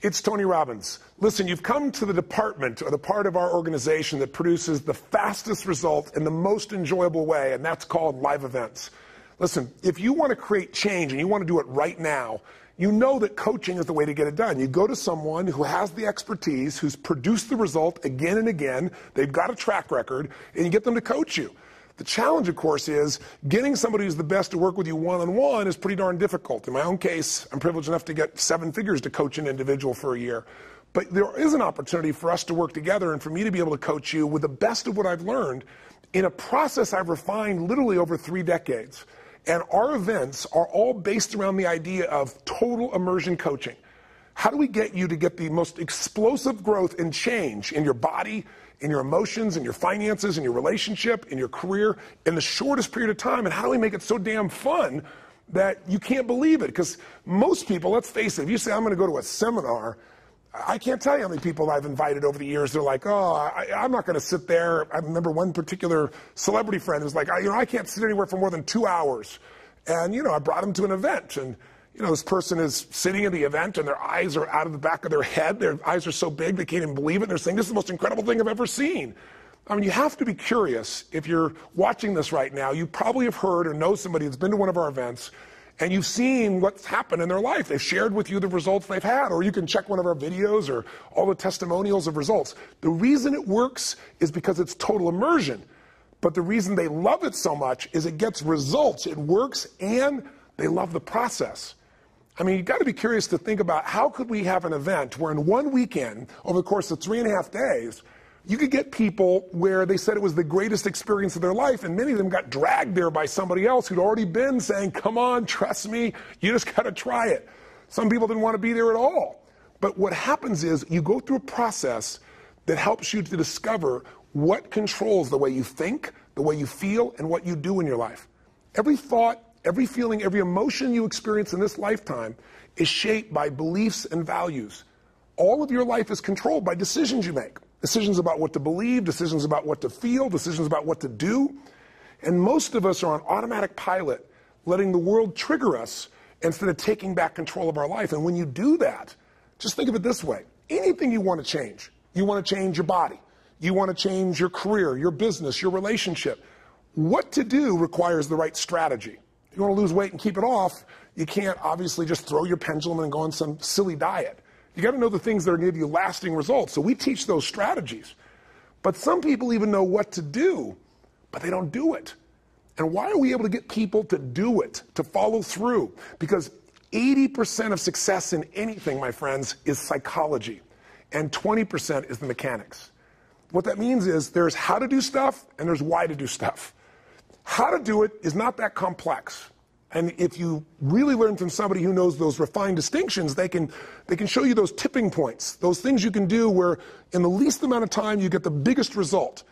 It's Toни Роббинс. Listen, you've come to the department or the part of our organization that produces the fastest result in the most enjoyable way, and that's called live events. Listen, if you want to create change and you want to do it right now, you know that coaching is the way to get it done. You go to someone who has the expertise, who's produced the result again and again, they've got a track record, and you get them to coach you. The challenge, of course, is getting somebody who's the best to work with you one-on-one is pretty darn difficult. In my own case, I'm privileged enough to get 7 figures to coach an individual for a year. But there is an opportunity for us to work together and for me to be able to coach you with the best of what I've learned in a process I've refined literally over 3 decades. And our events are all based around the idea of total immersion coaching. How do we get you to get the most explosive growth and change in your body, in your emotions, in your finances, in your relationship, in your career, in the shortest period of time? And how do we make it so damn fun that you can't believe it? Because most people, let's face it, if you say, I'm going to go to a seminar, I can't tell you how many people I've invited over the years. They're like, oh, I'm not going to sit there. I remember one particular celebrity friend who's like, I can't sit anywhere for more than 2 hours. And, I brought him to an event. And, this person is sitting in the event and their eyes are out of the back of their head. Their eyes are so big they can't even believe it. And they're saying, this is the most incredible thing I've ever seen. I mean, you have to be curious. If you're watching this right now, you probably have heard or know somebody that's been to one of our events and you've seen what's happened in their life. They've shared with you the results they've had, or you can check one of our videos or all the testimonials of results. The reason it works is because it's total immersion. But the reason they love it so much is it gets results. It works and they love the process. I mean, you've got to be curious to think about how could we have an event where in one weekend, over the course of 3.5 days, you could get people where they said it was the greatest experience of their life, and many of them got dragged there by somebody else who'd already been saying, come on, trust me, you just got to try it. Some people didn't want to be there at all. But what happens is you go through a process that helps you to discover what controls the way you think, the way you feel, and what you do in your life. Every thought, every feeling, every emotion you experience in this lifetime is shaped by beliefs and values. All of your life is controlled by decisions you make. Decisions about what to believe, decisions about what to feel, decisions about what to do. And most of us are on automatic pilot, letting the world trigger us instead of taking back control of our life. And when you do that, just think of it this way. Anything you want to change. You want to change your body. You want to change your career, your business, your relationship. What to do requires the right strategy. If you want to lose weight and keep it off, you can't obviously just throw your pendulum and go on some silly diet. You got to know the things that are going to give you lasting results. So we teach those strategies. But some people even know what to do, but they don't do it. And why are we able to get people to do it, to follow through? Because 80% of success in anything, my friends, is psychology. And 20% is the mechanics. What that means is there's how to do stuff and there's why to do stuff. How to do it is not that complex. And if you really learn from somebody who knows those refined distinctions, they can show you those tipping points, those things you can do where in the least amount of time you get the biggest result.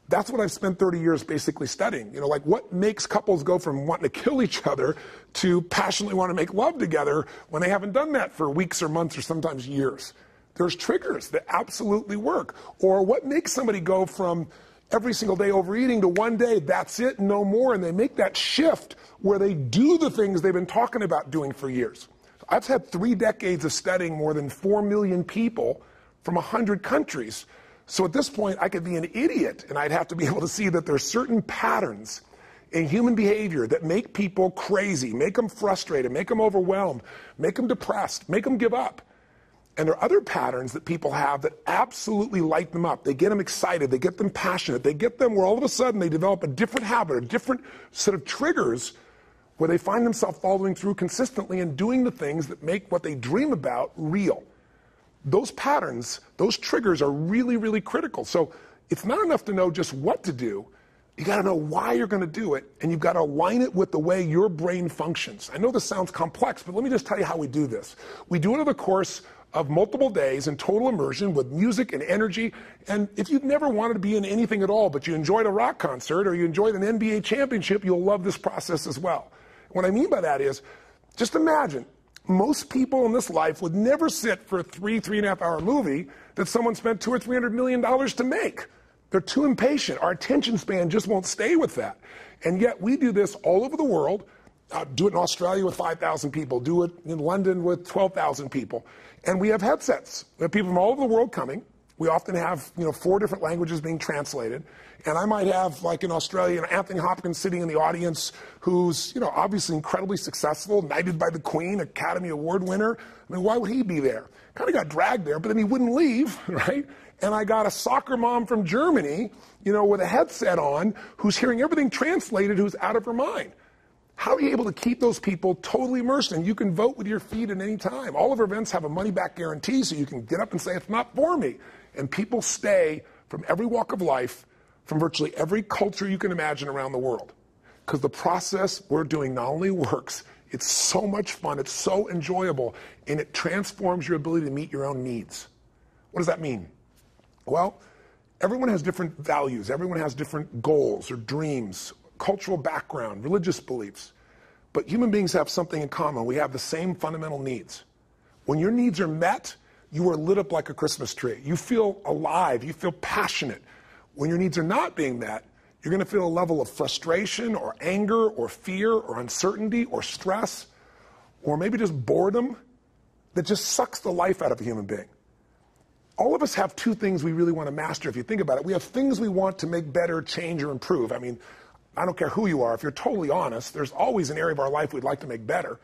That's what I've spent 30 years basically studying. Like what makes couples go from wanting to kill each other to passionately want to make love together when they haven't done that for weeks or months or sometimes years. There's triggers that absolutely work. Or what makes somebody go from every single day overeating to one day, that's it, no more, and they make that shift where they do the things they've been talking about doing for years. I've had 3 decades of studying more than 4 million people from 100 countries. So at this point, I could be an idiot, and I'd have to be able to see that there's certain patterns in human behavior that make people crazy, make them frustrated, make them overwhelmed, make them depressed, make them give up. And there are other patterns that people have that absolutely light them up. They get them excited. They get them passionate. They get them where all of a sudden they develop a different habit, a different set of triggers where they find themselves following through consistently and doing the things that make what they dream about real. Those patterns, those triggers are really, really critical. So it's not enough to know just what to do. You got to know why you're going to do it, and you've got to align it with the way your brain functions. I know this sounds complex, but let me just tell you how we do this. We do it over the course of multiple days in total immersion with music and energy. And if you've never wanted to be in anything at all, but you enjoyed a rock concert or you enjoyed an NBA championship, you'll love this process as well. What I mean by that is, just imagine, most people in this life would never sit for a 3.5 hour movie that someone spent $200 or $300 million to make. They're too impatient. Our attention span just won't stay with that. And yet we do this all over the world Do it in Australia with 5,000 people. Do it in London with 12,000 people. And we have headsets. We have people from all over the world coming. We often have 4 different languages being translated. And I might have, like in Australia, Anthony Hopkins sitting in the audience who's obviously incredibly successful, knighted by the Queen, Academy Award winner. I mean, why would he be there? Kind of got dragged there, but then he wouldn't leave, right? And I got a soccer mom from Germany, with a headset on, who's hearing everything translated, who's out of her mind. How are you able to keep those people totally immersed? And you can vote with your feet at any time. All of our events have a money-back guarantee, so you can get up and say, it's not for me. And people stay from every walk of life, from virtually every culture you can imagine around the world. Because the process we're doing not only works, it's so much fun, it's so enjoyable, and it transforms your ability to meet your own needs. What does that mean? Well, everyone has different values. Everyone has different goals or dreams, cultural background, religious beliefs. But human beings have something in common. We have the same fundamental needs. When your needs are met, you are lit up like a Christmas tree. You feel alive. You feel passionate. When your needs are not being met, you're going to feel a level of frustration or anger or fear or uncertainty or stress or maybe just boredom that just sucks the life out of a human being. All of us have 2 things we really want to master if you think about it. We have things we want to make better, change, or improve. I mean, I don't care who you are. If you're totally honest, there's always an area of our life we'd like to make better.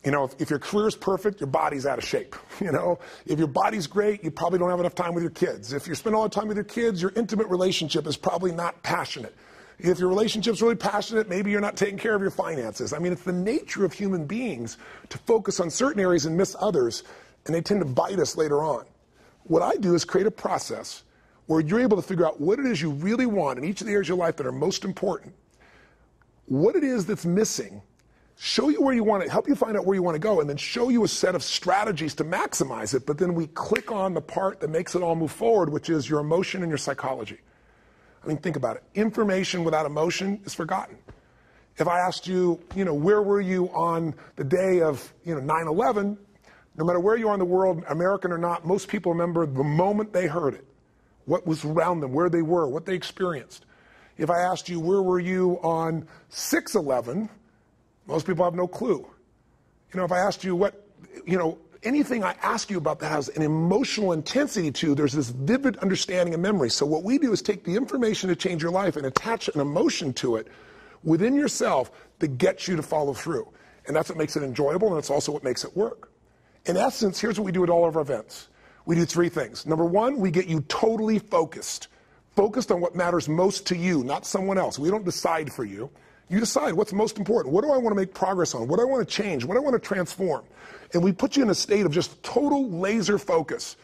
If your career's perfect, your body's out of shape. If your body's great, you probably don't have enough time with your kids. If you spend all the time with your kids, your intimate relationship is probably not passionate. If your relationship's really passionate, maybe you're not taking care of your finances. I mean, it's the nature of human beings to focus on certain areas and miss others, and they tend to bite us later on. What I do is create a process where you're able to figure out what it is you really want in each of the areas of your life that are most important, what it is that's missing, show you where you want it, help you find out where you want to go, and then show you a set of strategies to maximize it. But then we click on the part that makes it all move forward, which is your emotion and your psychology. I mean, think about it. Information without emotion is forgotten. If I asked you, where were you on the day of, 9/11, no matter where you are in the world, American or not, most people remember the moment they heard it, what was around them, where they were, what they experienced. If I asked you, where were you on 6/11, most people have no clue. If I asked you anything I ask you about that has an emotional intensity to, there's this vivid understanding and memory. So what we do is take the information to change your life and attach an emotion to it within yourself that gets you to follow through. And that's what makes it enjoyable, and it's also what makes it work. In essence, here's what we do at all of our events. We do 3 things. Number 1, we get you totally focused on what matters most to you, not someone else. We don't decide for you. You decide what's most important. What do I want to make progress on? What do I want to change? What do I want to transform? And we put you in a state of just total laser focus.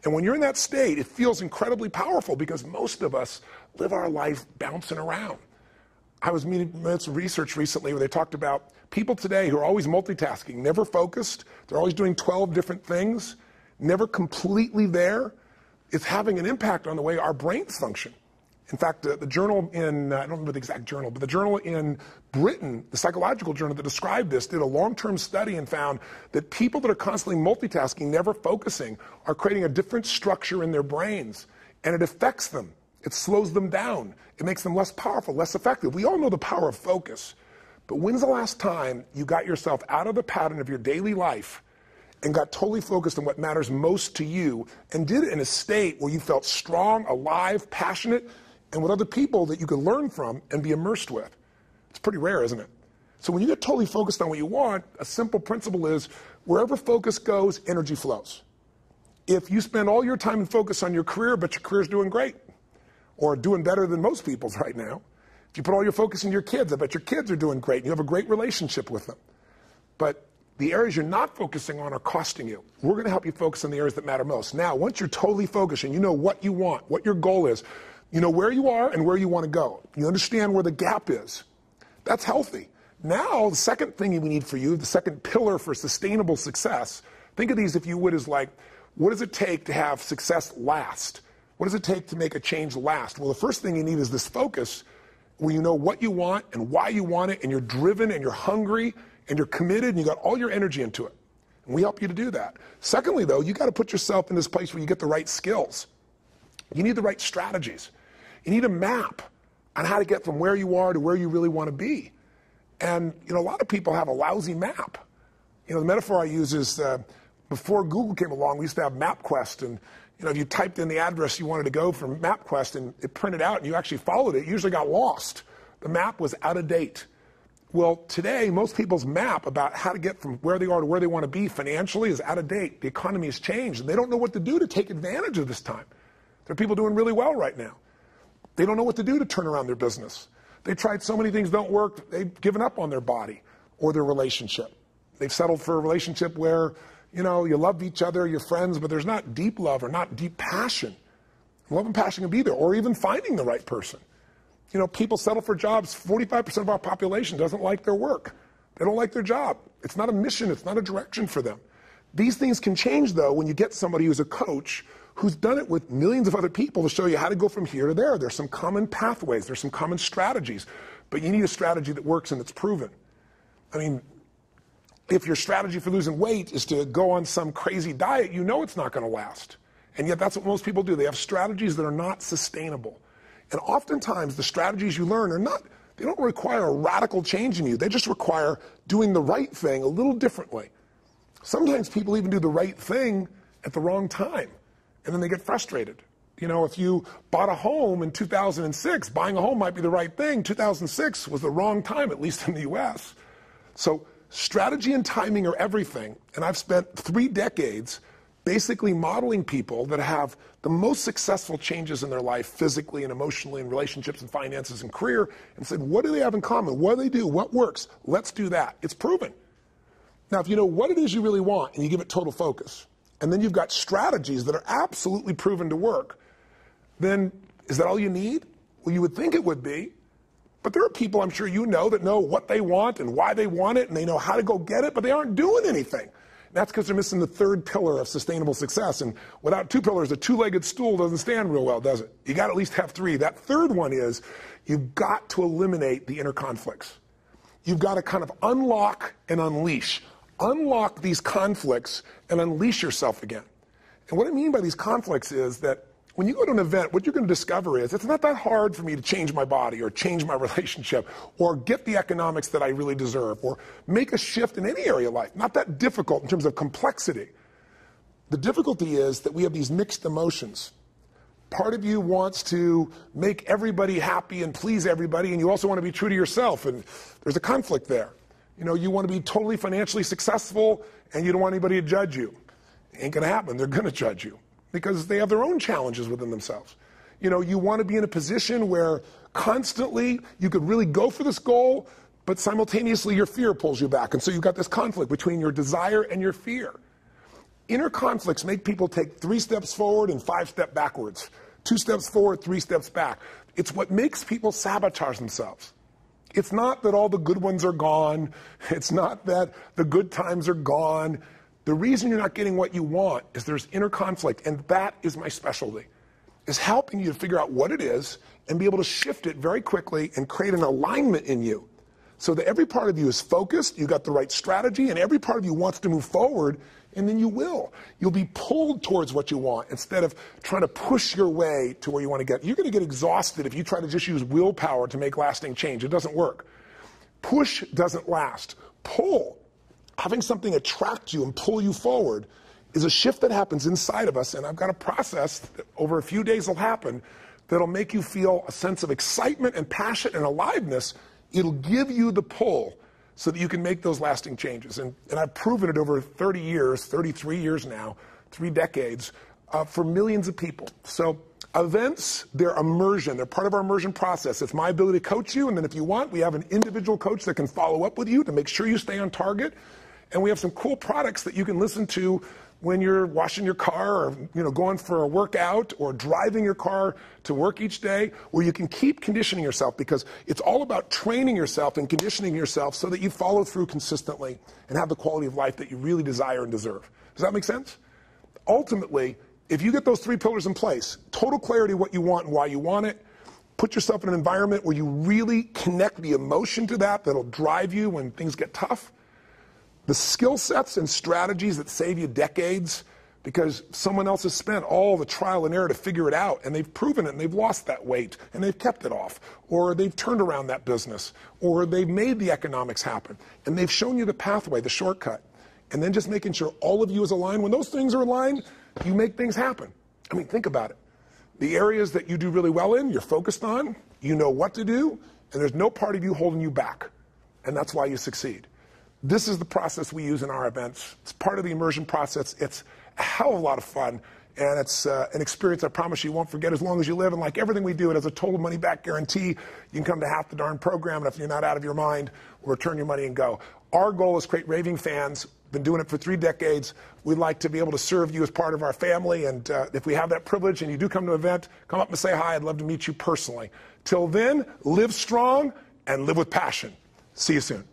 And when you're in that state, it feels incredibly powerful because most of us live our life bouncing around. I was reading some research recently where they talked about people today who are always multitasking, never focused. They're always doing 12 different things, never completely there. It's having an impact on the way our brains function. In fact, the journal in, I don't remember the exact journal, but the journal in Britain, the psychological journal that described this, did a long-term study and found that people that are constantly multitasking, never focusing, are creating a different structure in their brains, and it affects them. It slows them down. It makes them less powerful, less effective. We all know the power of focus, but when's the last time you got yourself out of the pattern of your daily life and got totally focused on what matters most to you and did it in a state where you felt strong, alive, passionate, and with other people that you could learn from and be immersed with? It's pretty rare, isn't it? So when you get totally focused on what you want, a simple principle is wherever focus goes, energy flows. If you spend all your time and focus on your career, but your career's doing great or doing better than most people's right now, if you put all your focus on your kids, I bet your kids are doing great and you have a great relationship with them. But the areas you're not focusing on are costing you. We're going to help you focus on the areas that matter most. Now, once you're totally focused and you know what you want, what your goal is, you know where you are and where you want to go. You understand where the gap is. That's healthy. Now, the second thing we need for you, the second pillar for sustainable success, think of these, if you would, as like, what does it take to have success last? What does it take to make a change last? Well, the first thing you need is this focus where you know what you want and why you want it, and you're driven and you're hungry and you're committed and you got all your energy into it. And we help you to do that. Secondly, though, you got to put yourself in this place where you get the right skills. You need the right strategies. You need a map on how to get from where you are to where you really want to be. And a lot of people have a lousy map. The metaphor I use is before Google came along, we used to have MapQuest, and if you typed in the address you wanted to go from MapQuest and it printed out and you actually followed it, you usually got lost. The map was out of date. Well, today, most people's map about how to get from where they are to where they want to be financially is out of date. The economy has changed, and they don't know what to do to take advantage of this time. There are people doing really well right now. They don't know what to do to turn around their business. They tried so many things, don't work. They've given up on their body or their relationship. They've settled for a relationship where, you love each other, you're friends, but there's not deep love or not deep passion. Love and passion can be there, or even finding the right person. People settle for jobs. 45% of our population doesn't like their work. They don't like their job. It's not a mission. It's not a direction for them. These things can change, though, when you get somebody who's a coach who's done it with millions of other people to show you how to go from here to there. There's some common pathways. There's some common strategies. But you need a strategy that works and that's proven. I mean, if your strategy for losing weight is to go on some crazy diet, it's not going to last. And yet that's what most people do. They have strategies that are not sustainable. And oftentimes the strategies you learn they don't require a radical change in you. They just require doing the right thing a little differently. Sometimes people even do the right thing at the wrong time, and then they get frustrated. If you bought a home in 2006, buying a home might be the right thing. 2006 was the wrong time, at least in the US. So strategy and timing are everything. And I've spent 3 decades basically modeling people that have the most successful changes in their life physically and emotionally and relationships and finances and career, and said, what do they have in common? What do they do? What works? Let's do that. It's proven. Now, if you know what it is you really want and you give it total focus, and then you've got strategies that are absolutely proven to work, then is that all you need? Well, you would think it would be. But there are people, I'm sure that know what they want and why they want it, and they know how to go get it, but they aren't doing anything. That's because they're missing the third pillar of sustainable success. And without 2 pillars, a 2-legged stool doesn't stand real well, does it? You got to at least have 3. That third one is you've got to eliminate the inner conflicts. You've got to kind of unlock and unleash. Unlock these conflicts and unleash yourself again. And what I mean by these conflicts is that when you go to an event, what you're going to discover is it's not that hard for me to change my body or change my relationship or get the economics that I really deserve or make a shift in any area of life. Not that difficult in terms of complexity. The difficulty is that we have these mixed emotions. Part of you wants to make everybody happy and please everybody, and you also want to be true to yourself, and there's a conflict there. You want to be totally financially successful, and you don't want anybody to judge you. It ain't going to happen. They're going to judge you, because they have their own challenges within themselves. You want to be in a position where constantly you could really go for this goal, but simultaneously your fear pulls you back. And so you've got this conflict between your desire and your fear. Inner conflicts make people take 3 steps forward and 5 steps backwards. 2 steps forward, 3 steps back. It's what makes people sabotage themselves. It's not that all the good ones are gone. It's not that the good times are gone. The reason you're not getting what you want is there's inner conflict, and that is my specialty, is helping you to figure out what it is and be able to shift it very quickly and create an alignment in you so that every part of you is focused, you got the right strategy, and every part of you wants to move forward, and then you will. You'll be pulled towards what you want instead of trying to push your way to where you want to get. You're going to get exhausted if you try to just use willpower to make lasting change. It doesn't work. Push doesn't last. Pull, having something attract you and pull you forward, is a shift that happens inside of us, and I've got a process that over a few days will happen that'll make you feel a sense of excitement and passion and aliveness. It'll give you the pull so that you can make those lasting changes. And I've proven it over 30 years, 33 years now, 3 decades, for millions of people. So events, they're immersion. They're part of our immersion process. It's my ability to coach you, and then if you want, we have an individual coach that can follow up with you to make sure you stay on target. And we have some cool products that you can listen to when you're washing your car or going for a workout or driving your car to work each day, where you can keep conditioning yourself, because it's all about training yourself and conditioning yourself so that you follow through consistently and have the quality of life that you really desire and deserve. Does that make sense? Ultimately, if you get those 3 pillars in place, total clarity what you want and why you want it, put yourself in an environment where you really connect the emotion to that'll drive you when things get tough. The skill sets and strategies that save you decades because someone else has spent all the trial and error to figure it out, and they've proven it, and they've lost that weight, and they've kept it off, or they've turned around that business, or they've made the economics happen, and they've shown you the pathway, the shortcut. And then just making sure all of you is aligned. When those things are aligned, you make things happen. I mean, think about it. The areas that you do really well in, you're focused on, you know what to do, and there's no part of you holding you back. And that's why you succeed. This is the process we use in our events. It's part of the immersion process. It's a hell of a lot of fun. And it's an experience I promise you won't forget as long as you live. And like everything we do, it has a total money-back guarantee. You can come to half the darn program, and if you're not out of your mind, we'll return your money and go. Our goal is to create raving fans. Been doing it for 3 decades. We'd like to be able to serve you as part of our family. And if we have that privilege and you do come to an event, come up and say hi. I'd love to meet you personally. Till then, live strong and live with passion. See you soon.